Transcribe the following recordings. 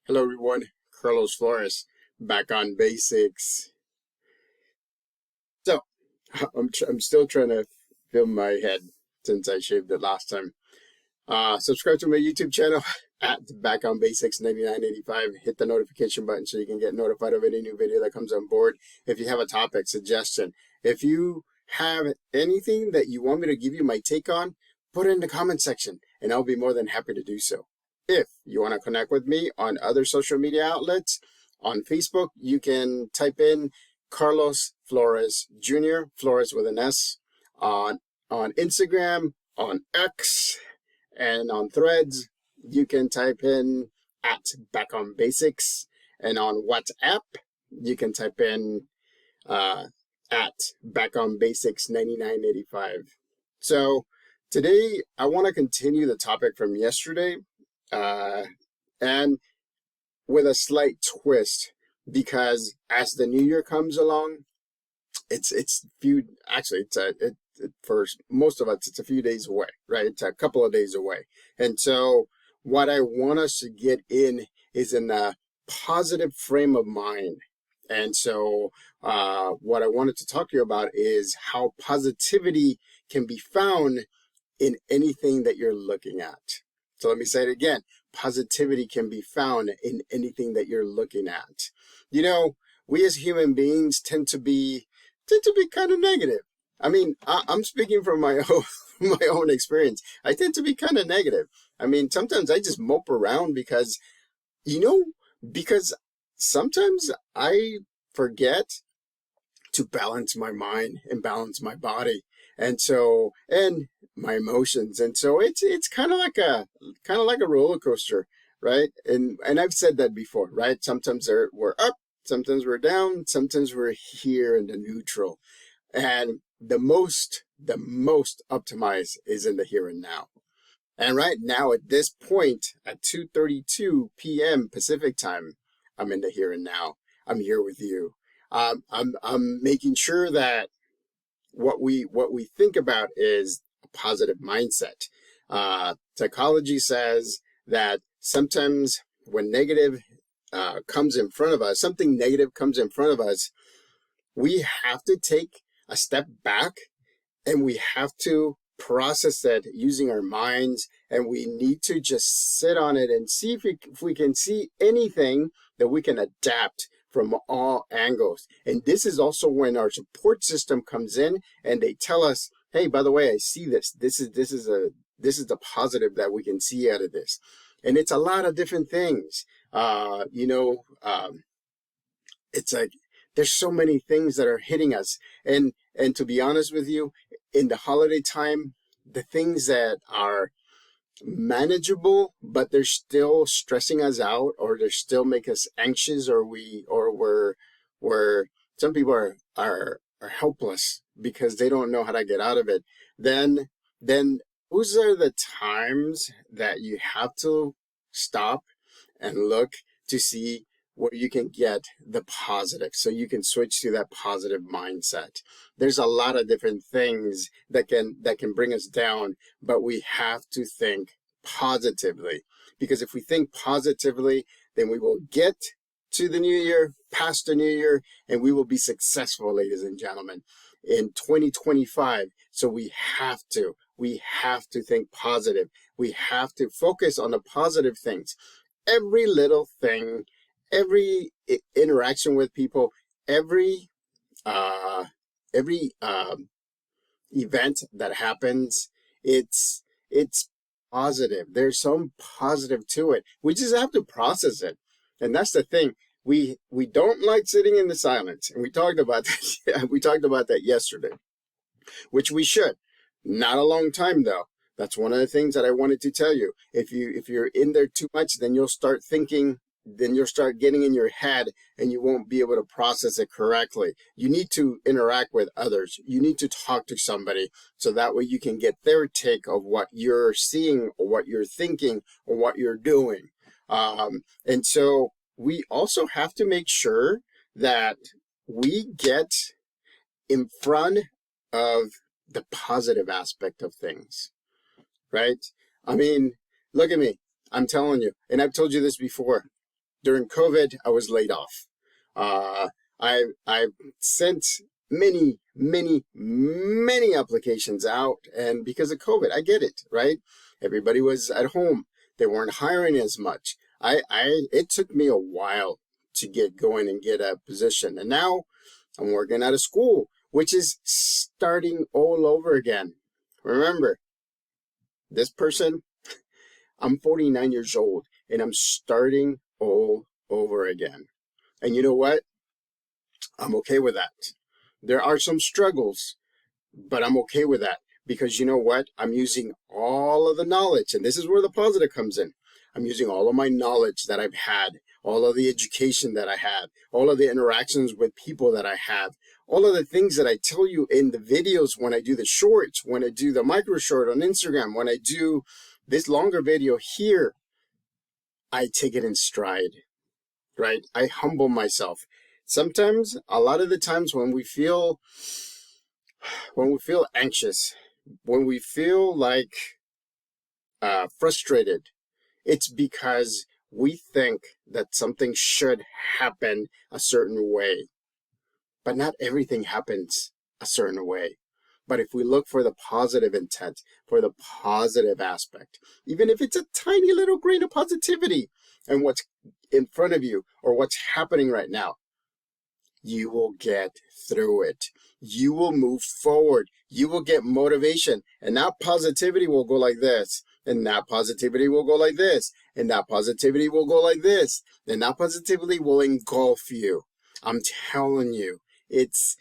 Hello everyone, Carlos Flores, back on basics. So, I'm still trying to film my head since I shaved it last time. Subscribe to my YouTube channel at Back on Basics 9985. Hit the notification button so you can get notified of any new video that comes on board. If you have a topic, suggestion, if you have anything that you want me to give you my take on, put it in the comment section and I'll be more than happy to do so. If you want to connect with me on other social media outlets, on Facebook, you can type in Carlos Flores Jr., Flores with an S, on Instagram, on X, and on Threads, you can type in at Back on Basics. And on WhatsApp, you can type in at Back on Basics 9985. So today, I want to continue the topic from yesterday, and with a slight twist, because as the new year comes along, for most of us, it's a few days away, right? It's a couple of days away. And so what I want us to get in is in a positive frame of mind. And so what I wanted to talk to you about is how positivity can be found in anything that you're looking at. So let me say it again. Positivity can be found in anything that you're looking at. You know, we as human beings tend to be kind of negative. I mean, I'm speaking from my own experience. I tend to be kind of negative. I mean, sometimes I just mope around because sometimes I forget to balance my mind and balance my body, and my emotions. And so it's kind of like a roller coaster, right? And I've said that before, right? Sometimes we're up, sometimes we're down, sometimes we're here in the neutral. And the most optimized is in the here and now. And right now at this point at 2:32 p.m. Pacific time, I'm in the here and now. I'm here with you. I'm making sure that what we think about is a positive mindset. Psychology says that sometimes when negative comes in front of us, something negative comes in front of us, we have to take a step back and we have to process that using our minds, and we need to just sit on it and see if we can see anything that we can adapt from all angles. And this is also when our support system comes in and they tell us, hey, by the way, I see this. This is the positive that we can see out of this. And it's a lot of different things. It's like there's so many things that are hitting us. And to be honest with you, in the holiday time, the things that are manageable, but they're still stressing us out, or they still make us anxious, or some people are helpless because they don't know how to get out of it. Then those are the times that you have to stop and look to see where you can get the positive, so you can switch to that positive mindset. There's a lot of different things that can bring us down, but we have to think positively, because if we think positively, then we will get to the new year, past the new year, and we will be successful, ladies and gentlemen, in 2025. So we have to think positive. We have to focus on the positive things. Every little thing, every interaction with people, every event that happens, it's positive. There's some positive to it. We just have to process it. And that's the thing. We don't like sitting in the silence. And we talked about that. We talked about that yesterday, which we should. Not a long time though. That's one of the things that I wanted to tell you. If you're in there too much, then you'll start thinking, then you'll start getting in your head and you won't be able to process it correctly. You need to interact with others. You need to talk to somebody, so that way you can get their take of what you're seeing or what you're thinking or what you're doing. And so we also have to make sure that we get in front of the positive aspect of things, right? I mean, look at me. I'm telling you, and I've told you this before. during COVID, I was laid off. I've sent many applications out, and because of COVID, I get it, right? Everybody was at home. They weren't hiring as much. It took me a while to get going and get a position. And now I'm working at a school, which is starting all over again. Remember, this person, I'm 49 years old and I'm starting all over again. And you know what? I'm okay with that. There are some struggles, but I'm okay with that because you know what? I'm using all of the knowledge, and this is where the positive comes in. I'm using all of my knowledge that I've had, all of the education that I have, all of the interactions with people that I have, all of the things that I tell you in the videos when I do the shorts, when I do the micro short on Instagram, when I do this longer video here, I take it in stride, right? I humble myself. Sometimes, a lot of the times when we feel anxious, when we feel like frustrated, it's because we think that something should happen a certain way. But not everything happens a certain way. But if we look for the positive intent, for the positive aspect, even if it's a tiny little grain of positivity and what's in front of you or what's happening right now, you will get through it. You will move forward. You will get motivation. And that positivity will go like this. And that positivity will go like this. And that positivity will go like this. And that positivity will engulf you. I'm telling you, it's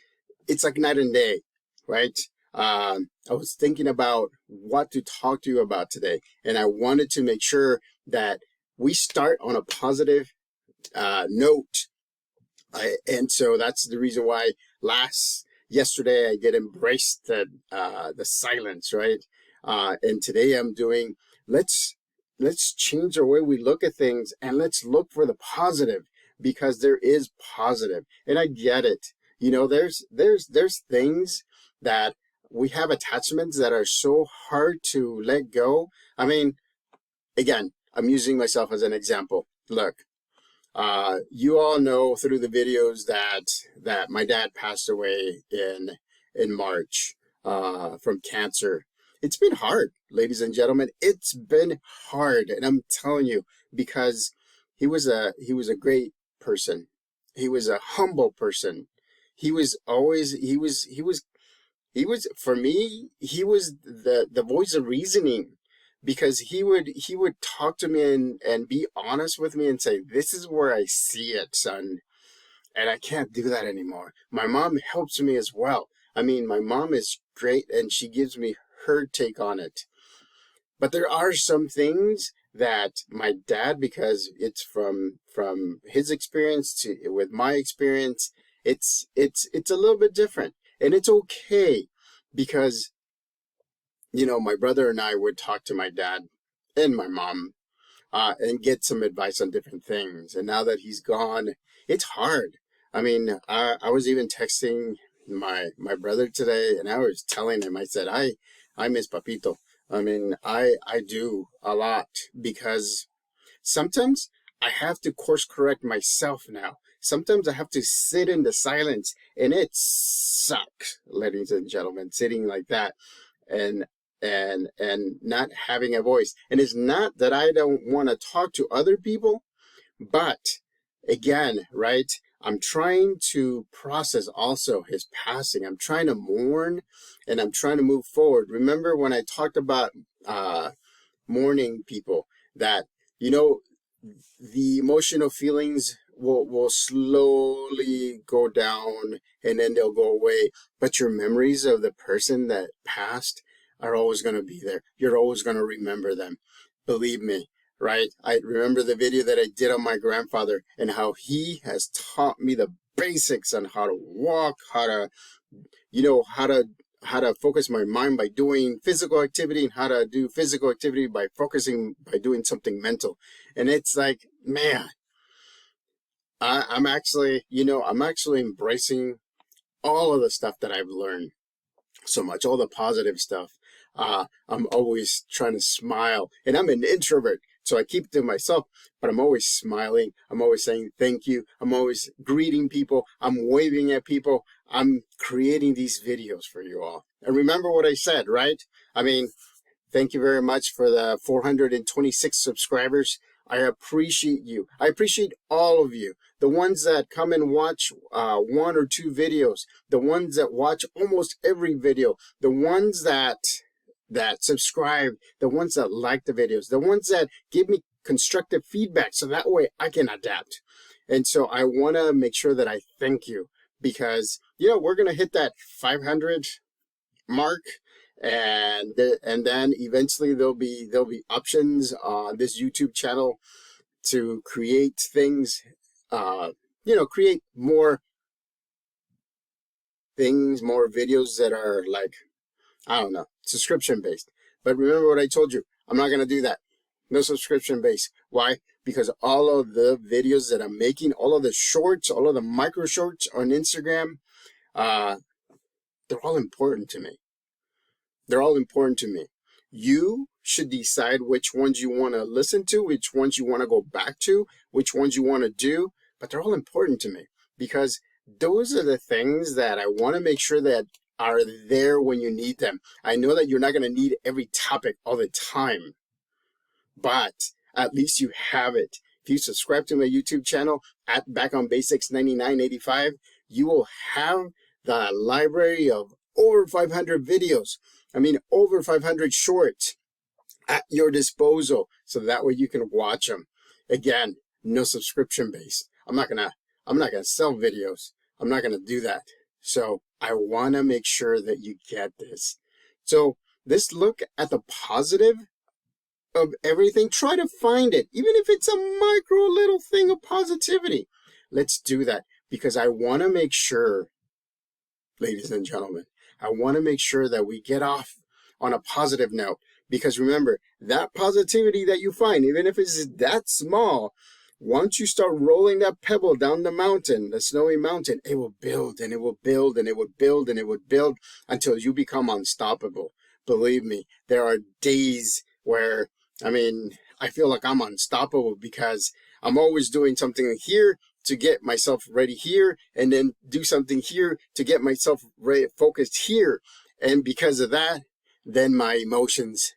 like night and day, right? I was thinking about what to talk to you about today. And I wanted to make sure that we start on a positive note. And so that's the reason why yesterday I did embrace the silence, right? And today I'm doing, let's change the way we look at things and let's look for the positive because there is positive. And I get it. You know, there's things that we have attachments that are so hard to let go. I mean, again, I'm using myself as an example. Look, you all know through the videos that my dad passed away in March from cancer. It's been hard, ladies and gentlemen. It's been hard, and I'm telling you because he was a great person. He was a humble person. He was for me, he was the voice of reasoning. Because he would talk to me and be honest with me and say, this is where I see it, son. And I can't do that anymore. My mom helps me as well. I mean, my mom is great and she gives me her take on it. But there are some things that my dad, because it's from his experience with my experience, it's a little bit different. And it's okay because you know, my brother and I would talk to my dad and my mom and get some advice on different things. And now that he's gone, it's hard. I mean, I was even texting my brother today, and I was telling him, I said, I miss Papito. I mean, I do a lot because sometimes I have to course correct myself now. Sometimes I have to sit in the silence, and it sucks, ladies and gentlemen, sitting like that. And not having a voice. And it's not that I don't want to talk to other people, but again, right, I'm trying to process also his passing. I'm trying to mourn and I'm trying to move forward. Remember when I talked about mourning people, that, you know, the emotional feelings will slowly go down and then they'll go away. But your memories of the person that passed are always going to be there. You're always going to remember them. Believe me, right? I remember the video that I did on my grandfather and how he has taught me the basics on how to walk, how to, you know, how to focus my mind by doing physical activity and how to do physical activity by doing something mental. And it's like, man, I'm actually embracing all of the stuff that I've learned so much, all the positive stuff. I'm always trying to smile, and I'm an introvert. So I keep it to myself, but I'm always smiling. I'm always saying thank you. I'm always greeting people. I'm waving at people. I'm creating these videos for you all. And remember what I said, right? I mean, thank you very much for the 426 subscribers. I appreciate you. I appreciate all of you. The ones that come and watch 1 or 2 videos. The ones that watch almost every video. The ones that subscribe, the ones that like the videos, the ones that give me constructive feedback so that way I can adapt. And so I want to make sure that I thank you because, we're going to hit that 500 mark, and then eventually there'll be options on this YouTube channel to create things, create more things, more videos that are like, I don't know, subscription based. But remember what I told you, I'm not going to do that. No subscription based. Why? Because all of the videos that I'm making, all of the shorts, all of the micro shorts on Instagram, they're all important to me. They're all important to me. You should decide which ones you want to listen to, which ones you want to go back to, which ones you want to do, but they're all important to me because those are the things that I want to make sure that are there when you need them. I know that you're not going to need every topic all the time, but at least you have it. If you subscribe to my YouTube channel at Back on Basics 9985, you will have the library of over 500 videos. I mean, over 500 shorts at your disposal. So that way you can watch them. Again, no subscription base. I'm not gonna sell videos. I'm not gonna do that. So I want to make sure that you get this. So let's look at the positive of everything. Try to find it, even if it's a micro little thing of positivity. Let's do that because I want to make sure, ladies and gentlemen, I want to make sure that we get off on a positive note. Because remember, that positivity that you find, even if it's that small, once you start rolling that pebble down the mountain, the snowy mountain, it will build and it will build and it would build and it would build until you become unstoppable. Believe me, there are days where, I feel like I'm unstoppable because I'm always doing something here to get myself ready here and then do something here to get myself focused here. And because of that, then my emotions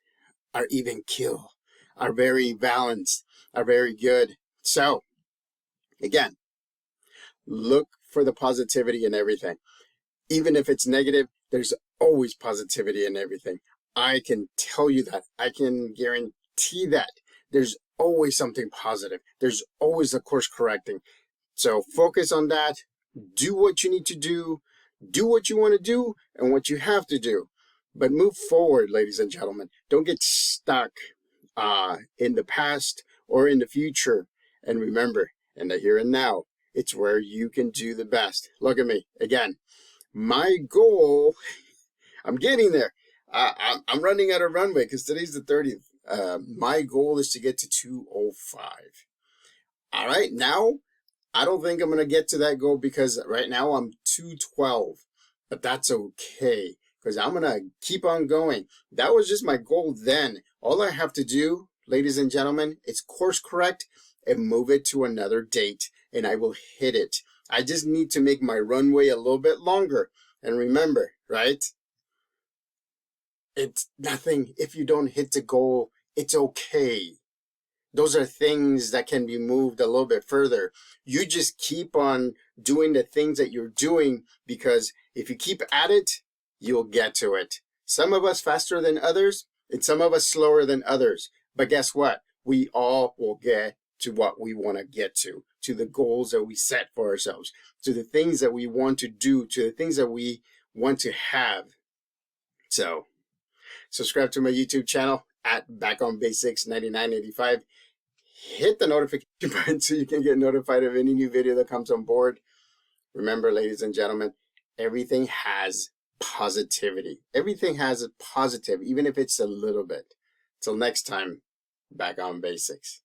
are even keel, are very balanced, are very good. So, again, look for the positivity in everything. Even if it's negative, there's always positivity in everything. I can tell you that. I can guarantee that. There's always something positive. There's always a course correcting. So focus on that. Do what you need to do. Do what you want to do and what you have to do. But move forward, ladies and gentlemen. Don't get stuck in the past or in the future. And remember, in the here and now, it's where you can do the best. Look at me. Again, my goal, I'm getting there. I'm running out of runway because today's the 30th. My goal is to get to 205. All right, now, I don't think I'm going to get to that goal because right now I'm 212. But that's okay because I'm going to keep on going. That was just my goal then. All I have to do, ladies and gentlemen, is course correct and move it to another date, and I will hit it. I just need to make my runway a little bit longer. And remember, right? It's nothing if you don't hit the goal. It's okay. Those are things that can be moved a little bit further. You just keep on doing the things that you're doing because if you keep at it, you'll get to it. Some of us faster than others, and some of us slower than others. But guess what? We all will get to what we want to get to the goals that we set for ourselves, to the things that we want to do, to the things that we want to have. So, subscribe to my YouTube channel at Back on Basics 9985. Hit the notification button so you can get notified of any new video that comes on board. Remember, ladies and gentlemen, everything has positivity. Everything has a positive, even if it's a little bit. Till next time, Back on Basics.